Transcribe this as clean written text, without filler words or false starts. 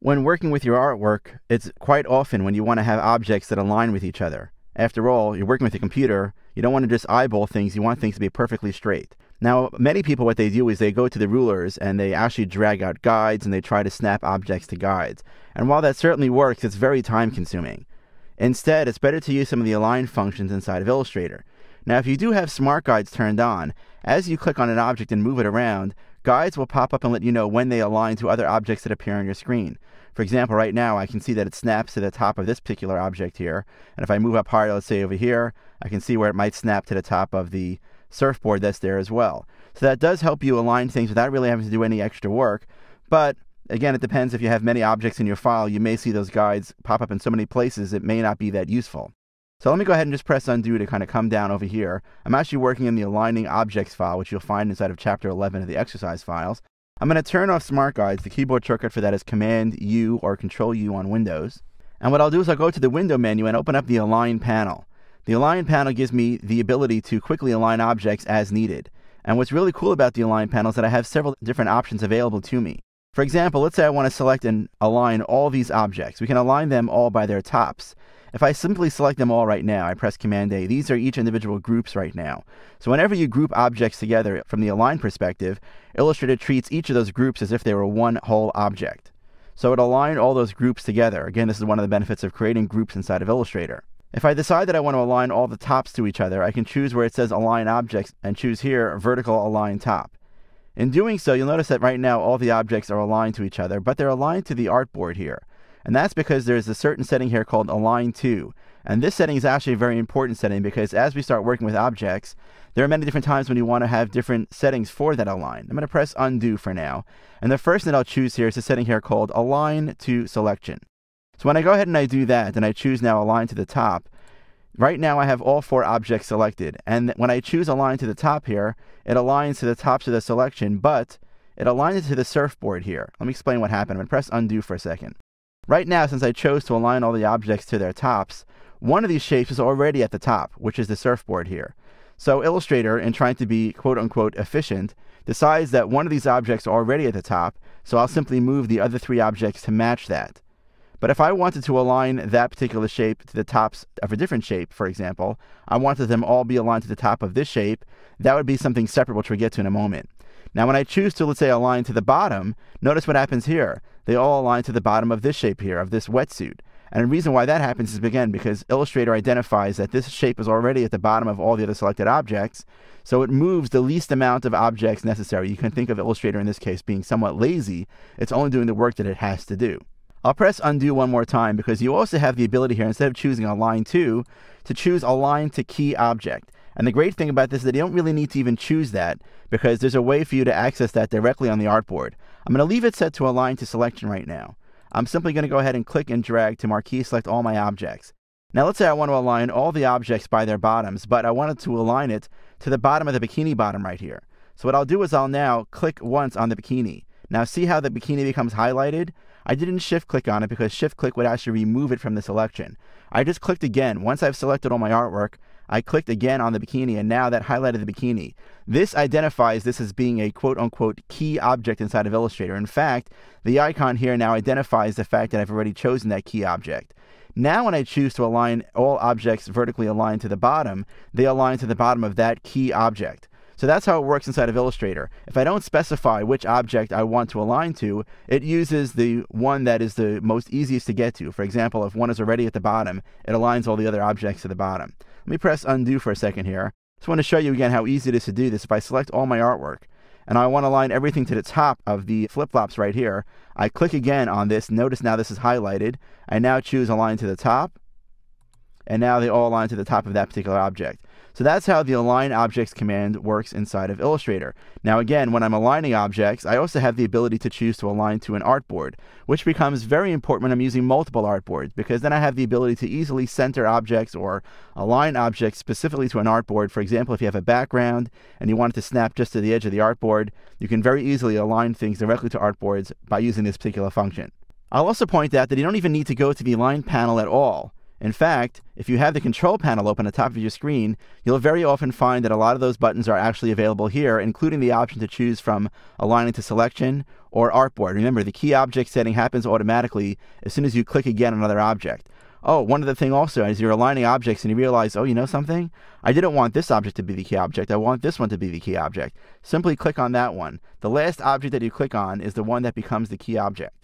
When working with your artwork, it's quite often when you want to have objects that align with each other. After all, you're working with a computer, you don't want to just eyeball things, you want things to be perfectly straight. Now, many people, what they do is they go to the rulers and they actually drag out guides and they try to snap objects to guides. And while that certainly works, it's very time consuming. Instead, it's better to use some of the align functions inside of Illustrator. Now, if you do have smart guides turned on, as you click on an object and move it around, guides will pop up and let you know when they align to other objects that appear on your screen. For example, right now I can see that it snaps to the top of this particular object here. And if I move up higher, let's say over here, I can see where it might snap to the top of the surfboard that's there as well. So that does help you align things without really having to do any extra work. But again, it depends. If you have many objects in your file, you may see those guides pop up in so many places it may not be that useful. So let me go ahead and just press undo to kind of come down over here. I'm actually working in the aligning objects file, which you'll find inside of chapter 11 of the exercise files. I'm going to turn off smart guides. The keyboard shortcut for that is Command U or Control U on Windows. And what I'll do is I'll go to the window menu and open up the align panel. The align panel gives me the ability to quickly align objects as needed. And what's really cool about the align panel is that I have several different options available to me. For example, let's say I want to select and align all these objects. We can align them all by their tops. If I simply select them all right now, I press Command A, these are each individual groups right now. So whenever you group objects together from the align perspective, Illustrator treats each of those groups as if they were one whole object. So it aligned all those groups together. Again, this is one of the benefits of creating groups inside of Illustrator. If I decide that I want to align all the tops to each other, I can choose where it says Align Objects and choose here Vertical Align Top. In doing so, you'll notice that right now all the objects are aligned to each other, but they're aligned to the artboard here. And that's because there's a certain setting here called Align To. And this setting is actually a very important setting because as we start working with objects, there are many different times when you want to have different settings for that align. I'm going to press undo for now. And the first that I'll choose here is a setting here called Align to Selection. So when I go ahead and I do that, and I choose now Align to the Top, right now I have all 4 objects selected. And when I choose Align to the Top here, it aligns to the tops of the selection, but it aligns it to the surfboard here. Let me explain what happened. I'm going to press undo for a second. Right now, since I chose to align all the objects to their tops, one of these shapes is already at the top, which is the surfboard here. So Illustrator, in trying to be quote-unquote efficient, decides that one of these objects are already at the top, so I'll simply move the other 3 objects to match that. But if I wanted to align that particular shape to the tops of a different shape, for example, I wanted them all be aligned to the top of this shape, that would be something separate, which we'll get to in a moment. Now, when I choose to, let's say, align to the bottom, notice what happens here. They all align to the bottom of this shape here, of this wetsuit. And the reason why that happens is, again, because Illustrator identifies that this shape is already at the bottom of all the other selected objects, so it moves the least amount of objects necessary. You can think of Illustrator in this case being somewhat lazy. It's only doing the work that it has to do. I'll press undo one more time because you also have the ability here, instead of choosing Align To choose Align to Key Object. And the great thing about this is that you don't really need to even choose that because there's a way for you to access that directly on the artboard. I'm going to leave it set to Align to Selection right now. I'm simply going to go ahead and click and drag to marquee select all my objects. Now let's say I want to align all the objects by their bottoms, but I wanted to align it to the bottom of the bikini bottom right here. So what I'll do is I'll now click once on the bikini. Now see how the bikini becomes highlighted? I didn't shift click on it because shift click would actually remove it from the selection. I just clicked again. Once I've selected all my artwork, I clicked again on the bikini, and now that highlighted the bikini. This identifies this as being a quote-unquote key object inside of Illustrator. In fact, the icon here now identifies the fact that I've already chosen that key object. Now when I choose to align all objects vertically aligned to the bottom, they align to the bottom of that key object. So that's how it works inside of Illustrator. If I don't specify which object I want to align to, it uses the one that is the most easiest to get to. For example, if one is already at the bottom, it aligns all the other objects to the bottom. Let me press undo for a second here. Just want to show you again how easy it is to do this. If I select all my artwork and I want to align everything to the top of the flip-flops right here, I click again on this. Notice now this is highlighted. I now choose Align to the Top, and now they all align to the top of that particular object. So that's how the Align Objects command works inside of Illustrator. Now again, when I'm aligning objects, I also have the ability to choose to align to an artboard, which becomes very important when I'm using multiple artboards, because then I have the ability to easily center objects or align objects specifically to an artboard. For example, if you have a background and you want it to snap just to the edge of the artboard, you can very easily align things directly to artboards by using this particular function. I'll also point out that you don't even need to go to the Align panel at all. In fact, if you have the control panel open at the top of your screen, you'll very often find that a lot of those buttons are actually available here, including the option to choose from aligning to selection or artboard. Remember, the key object setting happens automatically as soon as you click again on another object. Oh, one other thing also, as you're aligning objects and you realize, oh, you know something? I didn't want this object to be the key object. I want this one to be the key object. Simply click on that one. The last object that you click on is the one that becomes the key object.